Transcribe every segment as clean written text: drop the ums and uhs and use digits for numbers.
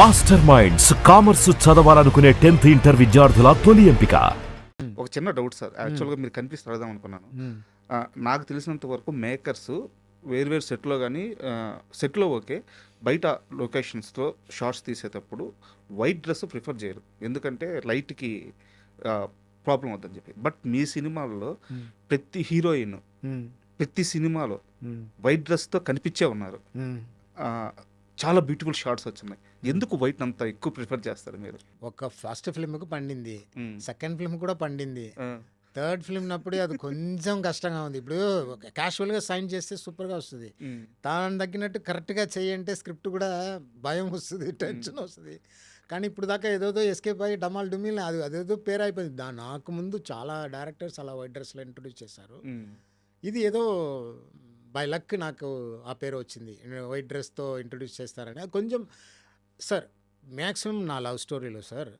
Master minds commerce చదవాలనుకునే 10th inter విద్యార్థుల తొలి ఎంపిక. ఒక చిన్న డౌట్ సార్, యాక్చువల్గా మీరు కనిపిస్తే అడదాం అనుకున్నాను. నాకు తెలిసినంత వరకు మేకర్స్ వేరు సెట్లో కానీ సెట్లో ఓకే, బయట లొకేషన్స్లో షార్ట్స్ తీసేటప్పుడు వైట్ డ్రెస్ ప్రిఫర్ చేయరు, ఎందుకంటే లైట్కి ప్రాబ్లం అవుతుందని చెప్పి. బట్ మీ సినిమాల్లో ప్రతి హీరోయిన్ ప్రతి సినిమాలో వైట్ డ్రెస్తో కనిపించే ఉన్నారు. చాలా బ్యూటిఫుల్ షార్ట్స్ వచ్చినాయి. ఎందుకు వైట్ అంత ఎక్కువ ప్రిఫర్ చేస్తారు మీరు? ఒక ఫస్ట్ ఫిల్మ్కి పండింది, సెకండ్ ఫిల్మ్ కూడా పండింది, థర్డ్ ఫిల్మ్ నప్పుడు అది కొంచెం కష్టంగా ఉంది. ఇప్పుడు క్యాషువల్గా సైన్ చేస్తే సూపర్గా వస్తుంది, దాని తగ్గినట్టు కరెక్ట్గా చేయంటే స్క్రిప్ట్ కూడా భయం వస్తుంది, టెన్షన్ వస్తుంది. కానీ ఇప్పుడు దాకా ఏదోదో ఎస్కేప్ అయ్యి డమాల్ డుమిల్ అదేదో పేరు అయిపోయింది. నాకు ముందు చాలా డైరెక్టర్స్ అలా వైట్ డ్రెస్లో ఇంట్రొడ్యూస్ చేశారు. ఇది ఏదో బై లక్ నాకు ఆ పేరు వచ్చింది, వైట్ డ్రెస్తో ఇంట్రొడ్యూస్ చేస్తారని. అది కొంచెం సార్ మ్యాక్సిమం నా లవ్ స్టోరీలో సార్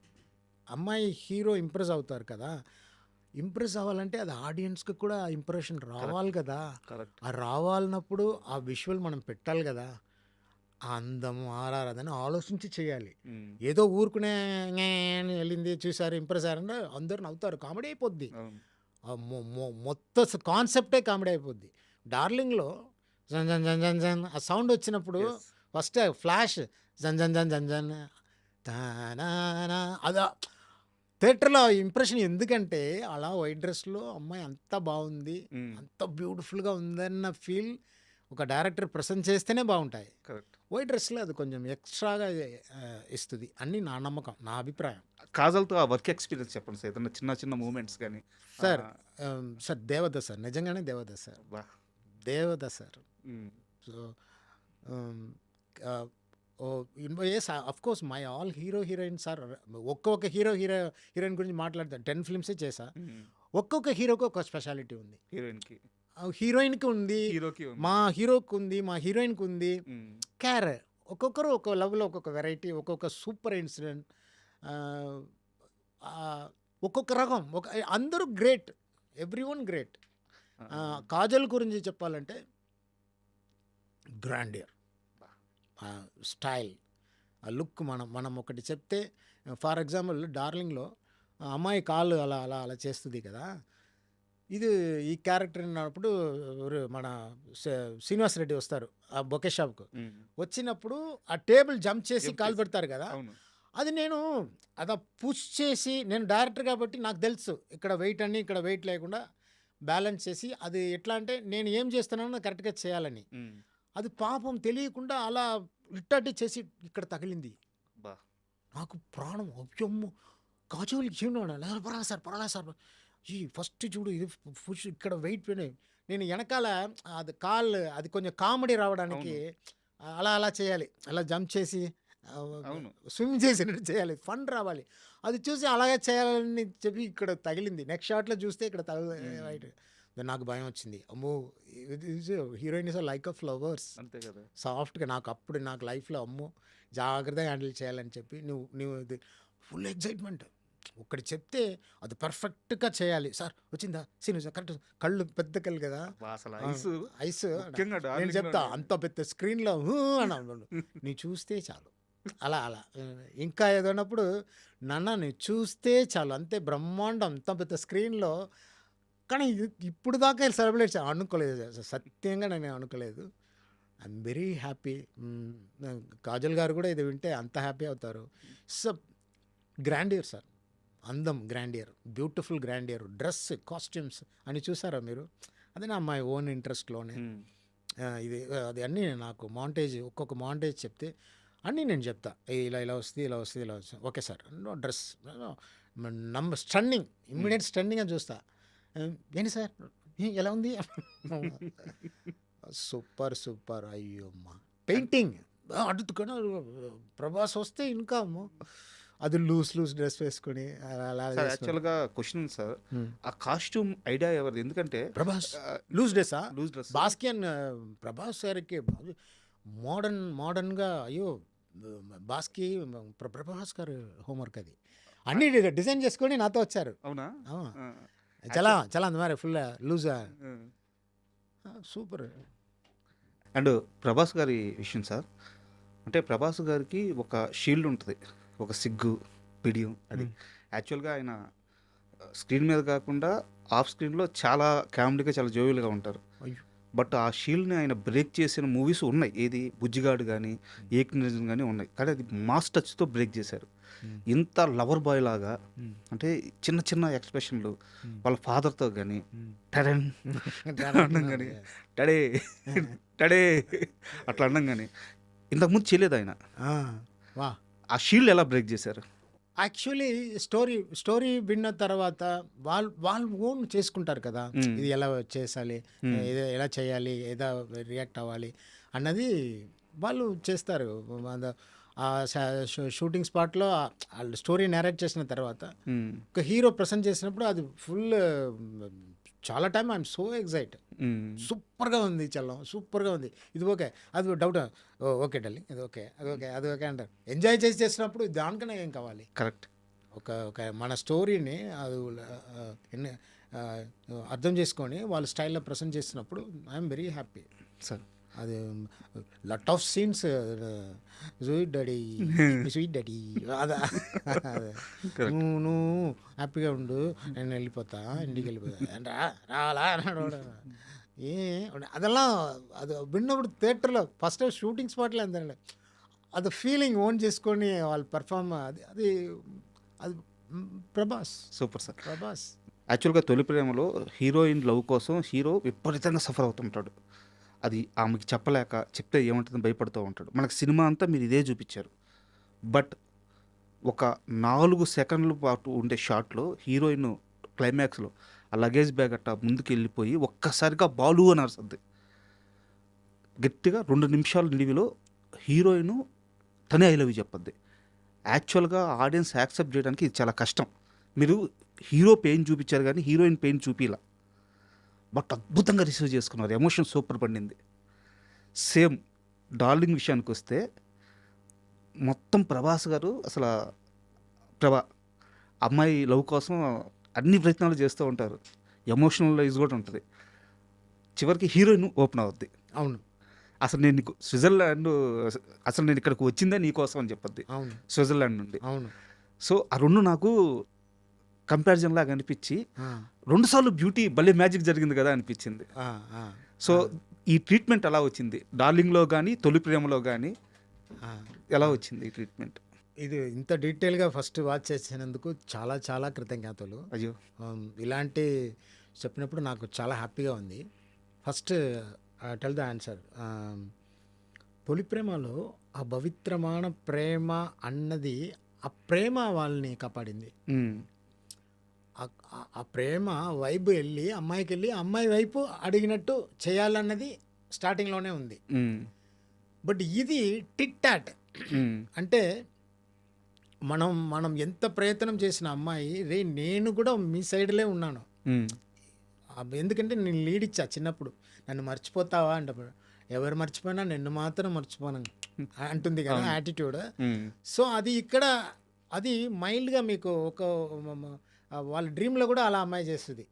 అమ్మాయి హీరో ఇంప్రెస్ అవుతారు కదా, ఇంప్రెస్ అవ్వాలంటే అది ఆడియన్స్కి కూడా ఇంప్రెషన్ రావాలి కదా. ఆ రావాలన్నప్పుడు ఆ విజువల్ మనం పెట్టాలి కదా, ఆ అందము ఆరారదని ఆలోచించి చేయాలి. ఏదో ఊరుకునే వెళ్ళింది చూసారు ఇంప్రెస్ అయ్యారంటే అందరు నవ్వుతారు, కామెడీ అయిపోద్ది. మొత్తం కాన్సెప్టే కామెడీ అయిపోద్ది. డార్లింగ్లో జన్ జన్ జన్ జన్ జన్ ఆ సౌండ్ వచ్చినప్పుడు ఫస్ట్ ఫ్లాష్ జన్ జన్ జన్ జన్ జన్ అదా థియేటర్లో ఇంప్రెషన్. ఎందుకంటే అలా వైట్ డ్రెస్లో అమ్మాయి అంత బాగుంది, అంత బ్యూటిఫుల్గా ఉందన్న ఫీల్ ఒక డైరెక్టర్ ప్రజెంట్ చేస్తేనే బాగుంటాయి. వైట్ డ్రెస్లో అది కొంచెం ఎక్స్ట్రాగా ఇస్తుంది అని నా నమ్మకం, నా అభిప్రాయం. కాజల్తో ఆ వర్క్ ఎక్స్పీరియన్స్ చెప్పండి సార్, ఏదైనా చిన్న చిన్న మూమెంట్స్ కానీ. సార్ దేవదాస్ సార్, నిజంగానే Devdas sir, Devdas sir. So of course my all hero heroines sir. ఒక్కొక్క హీరోయిన్ గురించి మాట్లాడతాను, 10 ఫిల్మ్సే చేశా. ఒక్కొక్క హీరోకి ఒక స్పెషాలిటీ ఉంది. హీరోయిన్కి ఉంది, మా హీరోకి ఉంది, మా హీరోయిన్కి ఉంది. క్యారె ఒక్కొక్కరు ఒక్కొక్క లవ్లో ఒక్కొక్క వెరైటీ, ఒక్కొక్క సూపర్ ఇన్సిడెంట్, ఒక్కొక్క రకం. అందరూ great, every one great. Kajal గురించి చెప్పాలంటే గ్రాండియర్, స్టైల్, ఆ లుక్. మనం ఒకటి చెప్తే ఫర్ ఎగ్జాంపుల్ డార్లింగ్లో అమ్మాయి కాళ్ళు అలా అలా అలా చేస్తుంది కదా, ఇది ఈ క్యారెక్టర్ అన్నప్పుడు మన శ్రీనివాస్ రెడ్డి వస్తారు ఆ బొకే షాప్కు. వచ్చినప్పుడు ఆ టేబుల్ జంప్ చేసి కాలు పెడతారు కదా, అది నేను అదా పుష్ చేసి, నేను డైరెక్టర్ కాబట్టి నాకు తెలుసు ఇక్కడ వెయిట్ అని ఇక్కడ వెయిట్ లేకుండా బ్యాలెన్స్ చేసి, అది ఎట్లా అంటే నేను ఏం చేస్తున్నానో కరెక్ట్గా చేయాలని. అది పాపం తెలియకుండా అలా ఇట్టటి చేసి ఇక్కడ తగిలింది. నాకు ప్రాణం అయ్యమ్ము, కాజోలికి చేయడం పర్వాలేదు సార్ ఈ ఫస్ట్ చూడు ఇది పుష్ ఇక్కడ వెయిట్ పోయినాయి. నేను వెనకాల అది కాళ్ళు అది కొంచెం కామెడీ రావడానికి అలా అలా చేయాలి, అలా జంప్ చేసి స్విమ్ చేసినట్టు చేయాలి, ఫన్ రావాలి. అది చూసి అలాగే చేయాలని చెప్పి ఇక్కడ తగిలింది. నెక్స్ట్ షాట్లో చూస్తే ఇక్కడ రైట్. నాకు భయం వచ్చింది, అమ్మో heroine is like of flowers, అంతే కదా సాఫ్ట్గా. నాకు లైఫ్లో అమ్మో జాగ్రత్తగా హ్యాండిల్ చేయాలని చెప్పి నువ్వు ఇది ఫుల్ ఎగ్జైట్మెంట్. ఒకటి చెప్తే అది పర్ఫెక్ట్గా చేయాలి. సార్ వచ్చిందా సీన్ కరెక్ట్, కళ్ళు పెద్ద కళ్ళు కదా, ఐస్ నేను చెప్తా అంత పెద్ద స్క్రీన్లో అన్నాను, నీ చూస్తే చాలు అలా అలా. ఇంకా ఏదన్నప్పుడు నీ చూస్తే చాలు, అంతే బ్రహ్మాండం, అంత పెద్ద స్క్రీన్లో. కానీ ఇప్పుడు దాకా సెలబ్రేట్ అనుకోలేదు, సత్యంగా నేను అనుకోలేదు. I'm very happy. కాజల్ గారు కూడా ఇది వింటే అంత హ్యాపీ అవుతారు. సో గ్రాండియర్ సార్, అందం grandeur, beautiful grandeur, dress costumes అని చూసారా మీరు? అదే నా మై ఓన్ ఇంట్రెస్ట్లోనే ఇది అది అన్నీ నాకు మాంటేజ్, ఒక్కొక్క మాంటేజ్ చెప్తే అన్నీ నేను చెప్తా, ఇలా వస్తుంది. Okay sir, dress stunning, immediate stunning అని చూస్తా. ఏంటి సార్ ఎలా ఉంది, సూపర్ అయ్యమ్మా. పెయింటింగ్ అడుగుతున్నా ప్రభాస్ వస్తే ఇంకా అది లూజ్ డ్రెస్ వేసుకుని అలా. యాక్చువల్గా క్వశ్చన్ సార్, ఆ కాస్ట్యూమ్ ఐడియా ఎవరిది? ఎందుకంటే ప్రభాస్ లూజ్ డ్రెస్ బాస్కియన్ ప్రభాస్ గారికి మోడర్న్గా అయ్యో బాస్కి ప్రభాస్ గారు హోంవర్క్ అది అన్నీ డిజైన్ చేసుకొని నాతో వచ్చారు. అవునా? చాలా అంత మరి full loose super. And Prabhas గారి విషయం సార్, అంటే ప్రభాస్ గారికి ఒక షీల్డ్ ఉంటుంది, ఒక సిగ్గు పిడియం. అది యాక్చువల్గా ఆయన స్క్రీన్ మీద కాకుండా ఆఫ్ స్క్రీన్లో చాలా కామెడీగా, చాలా జోవియల్గా ఉంటారు. అయ్యో. బట్ ఆ షీల్డ్ని ఆయన బ్రేక్ చేసిన మూవీస్ ఉన్నాయి. ఏది బుజ్జిగాడు కానీ, ఏక్ నిజం కానీ ఉన్నాయి. కానీ అది మాస్ టచ్తో బ్రేక్ చేశారు. ఇంత లవర్ బాయ్ లాగా, అంటే చిన్న చిన్న ఎక్స్ప్రెషన్లు వాళ్ళ ఫాదర్తో కానీ టడన్ అనడం కానీ, టడే టడే అట్లా అనడం కానీ ఇంతకుముందు చేయలేదు ఆయన. వా ఆ షీల్డ్ ఎలా బ్రేక్ చేశారు? యాక్చువల్లీ స్టోరీ విన్న తర్వాత వాళ్ళు ఓన్ చేసుకుంటారు కదా, ఇది ఎలా చేసాలి, ఇది ఎలా చేయాలి, ఏదా రియాక్ట్ అవ్వాలి అన్నది వాళ్ళు చేస్తారు. ఆ షూటింగ్ స్పాట్లో వాళ్ళు స్టోరీ నేరేట్ చేసిన తర్వాత ఒక హీరో ప్రజెంట్ చేసినప్పుడు అది ఫుల్ చాలా టైం ఐఎమ్ సో ఎగ్జైట్. సూపర్గా ఉంది చల్లం, సూపర్గా ఉంది, ఇది ఓకే, అది డౌట్, ఓకే డార్లింగ్, ఇది ఓకే, అది ఓకే అంటారు. ఎంజాయ్ చేసినప్పుడు దానికన్నా ఏం కావాలి? కరెక్ట్. ఒక మన స్టోరీని అది అర్థం చేసుకొని వాళ్ళ స్టైల్లో ప్రజెంట్ చేసినప్పుడు ఐఎమ్ వెరీ హ్యాపీ సార్. అది lot of scenes, sweet daddy sweet daddy, అదే నువ్వు హ్యాపీగా ఉండు, నేను వెళ్ళిపోతా, ఇంటికి వెళ్ళిపోతా, రావాలా అన్నాడు. அதெல்லாம் அது విన్నప్పుడు థియేటర్లో ఫస్ట్ షూటింగ్ స్పాట్లో అంతే, అది ఫీలింగ్ ఓన్ చేసుకొని వాళ్ళు పెర్ఫార్మ్, అది అది ప్రభాస్, సూపర్ సార్. ప్రభాస్ యాక్చువల్గా తొలి ప్రేమలో హీరోయిన్ లవ్ కోసం హీరో విపరీతంగా సఫర్ అవుతుంటాడు. అది ఆమెకి చెప్పలేక, చెప్తే ఏముంటుందని భయపడుతూ ఉంటాడు. మనకు సినిమా అంతా మీరు ఇదే చూపించారు. బట్ ఒక 4 సెకండ్ల పాటు ఉండే షాట్లో హీరోయిన్ క్లైమాక్స్లో ఆ లగేజ్ బ్యాగ్ అట్టా ముందుకు వెళ్ళిపోయి ఒక్కసారిగా బాలు అని అరుస్తుంది. గట్టిగా 2 నిమిషాల నిడివిలో హీరోయిన్ తనే ఐ లవ్ యూ చెప్పద్ది. యాక్చువల్గా ఆడియన్స్ యాక్సెప్ట్ చేయడానికి ఇది చాలా కష్టం. మీరు హీరో పెయిన్ చూపించారు కానీ హీరోయిన్ పెయిన్ చూపిలా, బట్ అద్భుతంగా రిసీవ్ చేసుకున్నారు. ఎమోషన్ సూపర్ పడింది. సేమ్ డార్లింగ్ విషయానికి వస్తే మొత్తం ప్రభాస్ గారు అసలు అమ్మాయి లవ్ కోసం అన్ని ప్రయత్నాలు చేస్తూ ఉంటారు. ఎమోషనలైజ్ కూడా ఉంటుంది. చివరికి హీరోయిన్ ఓపెన్ అవుద్ది. అవును, అసలు నేను నీకు స్విట్జర్లాండ్, అసలు నేను ఇక్కడికి వచ్చిందే నీకోసం అని చెప్పద్ది, అవును, స్విట్జర్లాండ్ నుండి. అవును. సో ఆ రెండు నాకు కంపారిజన్ లాగా అనిపించి 2 సార్లు బ్యూటీ భలే మ్యాజిక్ జరిగింది కదా అనిపించింది. సో ఈ ట్రీట్మెంట్ ఎలా వచ్చింది డార్లింగ్లో కానీ తొలి ప్రేమలో కానీ, ఎలా వచ్చింది ఈ ట్రీట్మెంట్? ఇది ఇంత డీటెయిల్గా ఫస్ట్ వాచ్ చేసినందుకు చాలా చాలా కృతజ్ఞతలు. అయ్యో, ఇలాంటి చెప్పినప్పుడు నాకు చాలా హ్యాపీగా ఉంది. First tell the answer. తొలి ప్రేమలో ఆ పవిత్రమైన ప్రేమ అన్నది, ఆ ప్రేమ వాళ్ళని కాపాడింది. ఆ ప్రేమ వైపు వెళ్ళి అమ్మాయికి వెళ్ళి అమ్మాయి వైపు అడిగినట్టు చేయాలన్నది స్టార్టింగ్లోనే ఉంది. బట్ ఇది టిట్ టాట్, అంటే మనం ఎంత ప్రయత్నం చేసిన అమ్మాయి, రే నేను కూడా మీ సైడ్లే ఉన్నాను, ఎందుకంటే నేను లీడ్ ఇచ్చా చిన్నప్పుడు, నన్ను మర్చిపోతావా అంటే, ఎవరు మర్చిపోయినా నిన్ను మాత్రం మర్చిపోను అంటుంది కదా యాటిట్యూడ్. సో అది ఇక్కడ అది మైల్డ్గా మీకు ఒక వాళ్ళ డ్రీమ్లో కూడా అలా అమ్మాయి చేస్తుంది.